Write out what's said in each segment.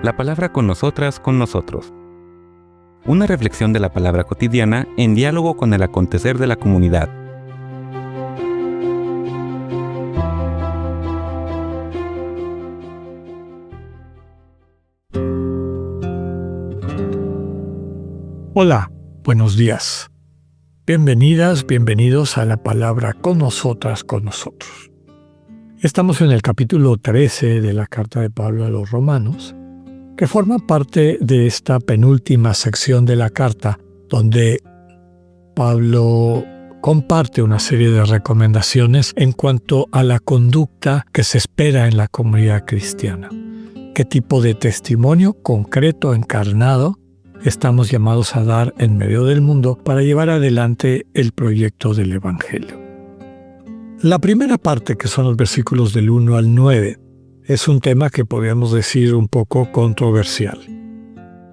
La palabra con nosotras, con nosotros. Una reflexión de la palabra cotidiana en diálogo con el acontecer de la comunidad. Hola, buenos días. Bienvenidas, bienvenidos a la palabra con nosotras, con nosotros. Estamos en el capítulo 13 de la carta de Pablo a los Romanos, que forma parte de esta penúltima sección de la carta, donde Pablo comparte una serie de recomendaciones en cuanto a la conducta que se espera en la comunidad cristiana. ¿Qué tipo de testimonio concreto, encarnado, estamos llamados a dar en medio del mundo para llevar adelante el proyecto del Evangelio? La primera parte, que son los versículos del 1 al 9, es un tema que podríamos decir un poco controversial,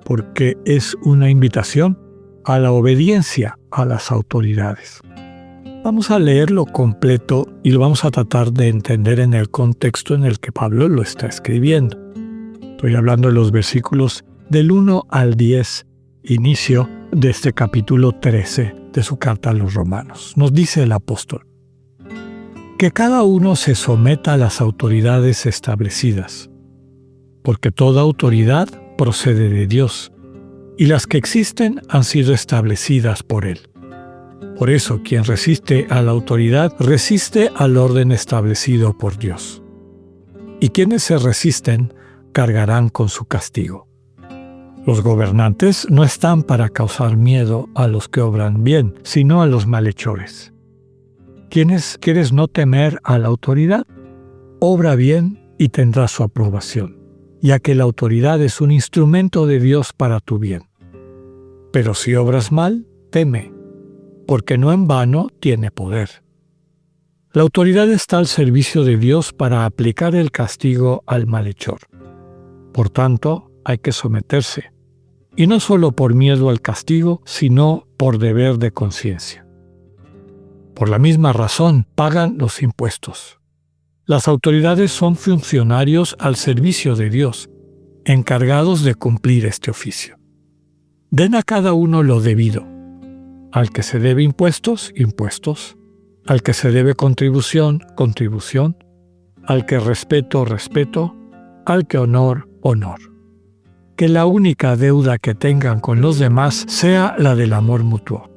porque es una invitación a la obediencia a las autoridades. Vamos a leerlo completo y lo vamos a tratar de entender en el contexto en el que Pablo lo está escribiendo. Estoy hablando de los versículos del 1 al 10, inicio de este capítulo 13 de su carta a los Romanos. Nos dice el apóstol: que cada uno se someta a las autoridades establecidas, porque toda autoridad procede de Dios, y las que existen han sido establecidas por Él. Por eso, quien resiste a la autoridad resiste al orden establecido por Dios. Y quienes se resisten cargarán con su castigo. Los gobernantes no están para causar miedo a los que obran bien, sino a los malhechores. ¿Quieres no temer a la autoridad? Obra bien y tendrás su aprobación, ya que la autoridad es un instrumento de Dios para tu bien. Pero si obras mal, teme, porque no en vano tiene poder. La autoridad está al servicio de Dios para aplicar el castigo al malhechor. Por tanto, hay que someterse, y no solo por miedo al castigo, sino por deber de conciencia. Por la misma razón, pagan los impuestos. Las autoridades son funcionarios al servicio de Dios, encargados de cumplir este oficio. Den a cada uno lo debido. Al que se debe impuestos, impuestos. Al que se debe contribución, contribución. Al que respeto, respeto. Al que honor, honor. Que la única deuda que tengan con los demás sea la del amor mutuo,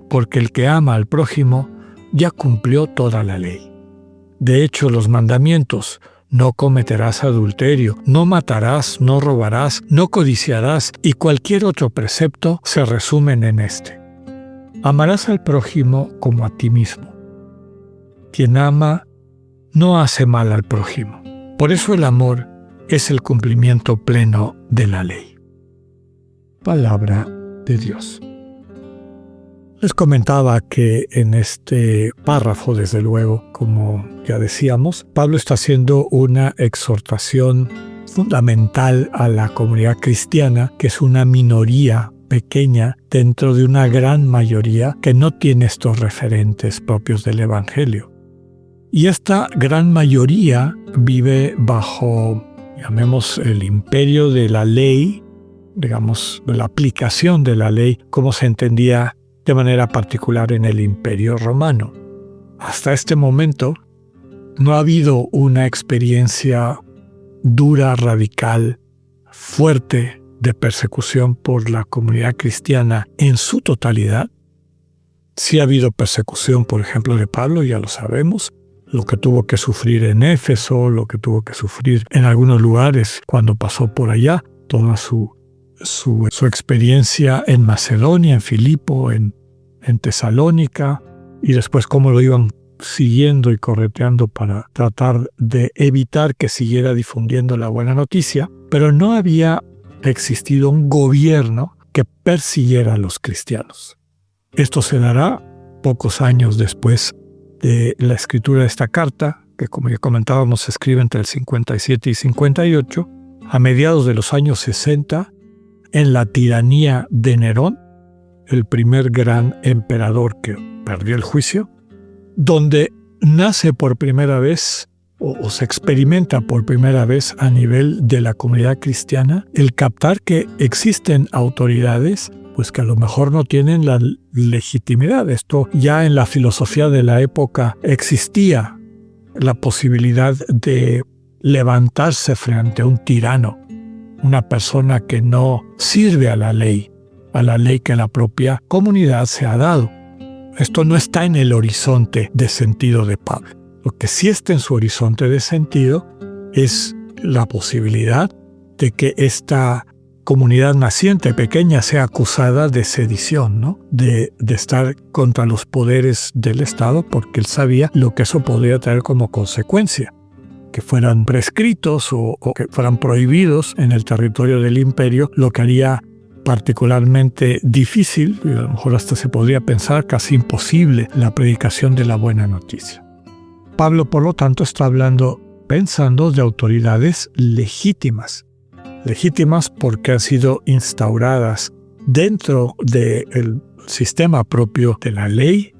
porque el que ama al prójimo ya cumplió toda la ley. De hecho, los mandamientos: no cometerás adulterio, no matarás, no robarás, no codiciarás y cualquier otro precepto se resumen en este: amarás al prójimo como a ti mismo. Quien ama no hace mal al prójimo. Por eso el amor es el cumplimiento pleno de la ley. Palabra de Dios. Les comentaba que en este párrafo, desde luego, como ya decíamos, Pablo está haciendo una exhortación fundamental a la comunidad cristiana, que es una minoría pequeña dentro de una gran mayoría que no tiene estos referentes propios del Evangelio. Y esta gran mayoría vive bajo, llamemos, el imperio de la ley, digamos, de la aplicación de la ley, como se entendía de manera particular en el Imperio Romano. Hasta este momento no ha habido una experiencia dura, radical, fuerte de persecución por la comunidad cristiana en su totalidad. Sí ha habido persecución, por ejemplo, de Pablo, ya lo sabemos, lo que tuvo que sufrir en Éfeso, lo que tuvo que sufrir en algunos lugares cuando pasó por allá, toda su experiencia en Macedonia, en Filipo, en Tesalónica, y después cómo lo iban siguiendo y correteando para tratar de evitar que siguiera difundiendo la buena noticia, pero no había existido un gobierno que persiguiera a los cristianos. Esto se dará pocos años después de la escritura de esta carta, que como ya comentábamos se escribe entre el 57 y 58, a mediados de los años 60, en la tiranía de Nerón, el primer gran emperador que perdió el juicio, donde nace por primera vez o se experimenta por primera vez a nivel de la comunidad cristiana, el captar que existen autoridades pues que a lo mejor no tienen la legitimidad. Esto ya en la filosofía de la época existía la posibilidad de levantarse frente a un tirano, una persona que no sirve a la ley que la propia comunidad se ha dado. Esto no está en el horizonte de sentido de Pablo. Lo que sí está en su horizonte de sentido es la posibilidad de que esta comunidad naciente pequeña sea acusada de sedición, ¿no? De estar contra los poderes del Estado, porque él sabía lo que eso podría traer como consecuencia, que fueran prescritos o que fueran prohibidos en el territorio del imperio, lo que haría particularmente difícil, y a lo mejor hasta se podría pensar casi imposible, la predicación de la buena noticia. Pablo, por lo tanto, está pensando de autoridades legítimas porque han sido instauradas dentro del sistema propio de la ley.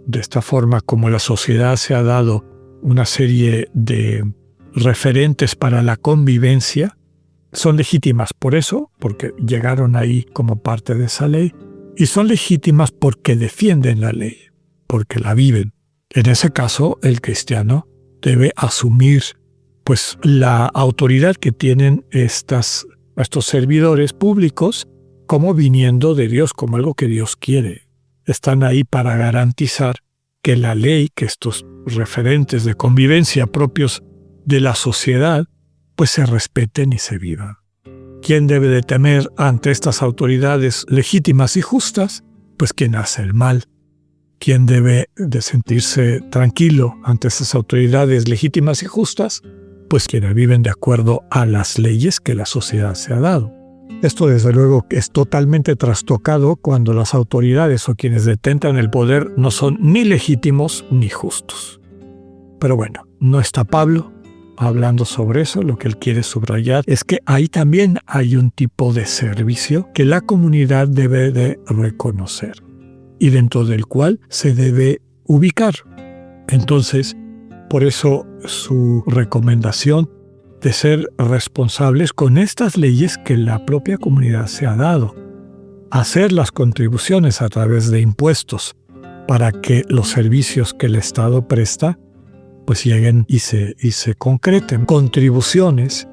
De esta forma, como la sociedad se ha dado una serie de referentes para la convivencia, son legítimas por eso, porque llegaron ahí como parte de esa ley, y son legítimas porque defienden la ley, porque la viven. En ese caso, el cristiano debe asumir pues la autoridad que tienen estos servidores públicos como viniendo de Dios, como algo que Dios quiere. Están ahí para garantizar que la ley, que estos referentes de convivencia propios de la sociedad, pues se respeten y se vivan. ¿Quién debe de temer ante estas autoridades legítimas y justas? Pues quien hace el mal. ¿Quién debe de sentirse tranquilo ante estas autoridades legítimas y justas? Pues quienes viven de acuerdo a las leyes que la sociedad se ha dado. Esto desde luego es totalmente trastocado cuando las autoridades o quienes detentan el poder no son ni legítimos ni justos. Pero bueno, no está Pablo hablando sobre eso. Lo que él quiere subrayar es que ahí también hay un tipo de servicio que la comunidad debe de reconocer y dentro del cual se debe ubicar. Entonces, por eso su recomendación de ser responsables con estas leyes que la propia comunidad se ha dado, hacer las contribuciones a través de impuestos para que los servicios que el Estado presta pues lleguen y se concreten. Contribuciones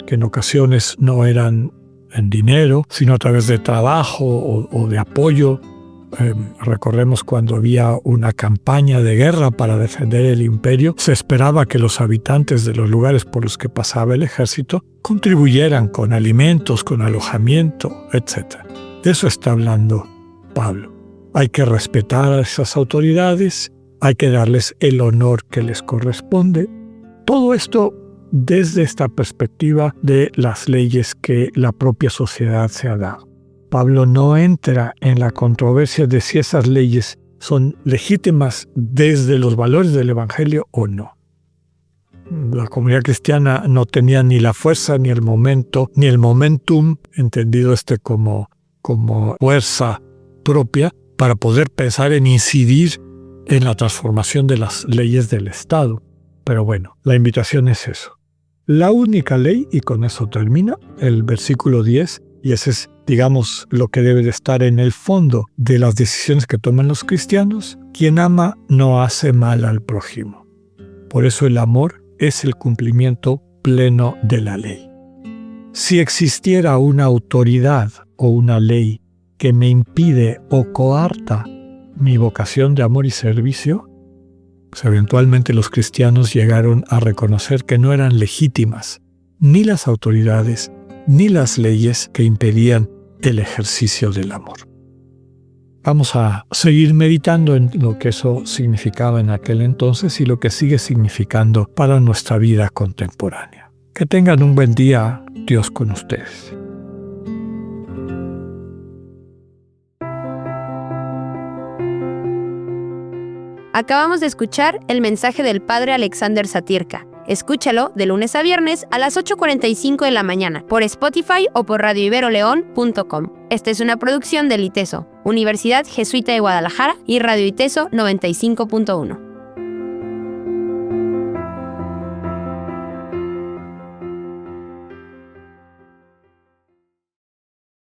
que en ocasiones no eran en dinero, sino a través de trabajo o de apoyo. Recordemos cuando había una campaña de guerra para defender el imperio, se esperaba que los habitantes de los lugares por los que pasaba el ejército contribuyeran con alimentos, con alojamiento, etc. De eso está hablando Pablo. Hay que respetar a esas autoridades, hay que darles el honor que les corresponde. Todo esto desde esta perspectiva de las leyes que la propia sociedad se ha dado. Pablo no entra en la controversia de si esas leyes son legítimas desde los valores del Evangelio o no. La comunidad cristiana no tenía ni la fuerza, ni el momento, ni el momentum, entendido como fuerza propia, para poder pensar en incidir en la transformación de las leyes del Estado. Pero bueno, la invitación es eso. La única ley, y con eso termina el versículo 10, y ese es, digamos, lo que debe de estar en el fondo de las decisiones que toman los cristianos: quien ama no hace mal al prójimo. Por eso el amor es el cumplimiento pleno de la ley. Si existiera una autoridad o una ley que me impide o coarta mi vocación de amor y servicio, pues eventualmente los cristianos llegaron a reconocer que no eran legítimas ni las autoridades ni las leyes que impedían el ejercicio del amor. Vamos a seguir meditando en lo que eso significaba en aquel entonces y lo que sigue significando para nuestra vida contemporánea. Que tengan un buen día, Dios con ustedes. Acabamos de escuchar el mensaje del Padre Alexander Satirka. Escúchalo de lunes a viernes a las 8:45 de la mañana por Spotify o por radioiberoleón.com. Esta es una producción del ITESO, Universidad Jesuita de Guadalajara, y Radio ITESO 95.1.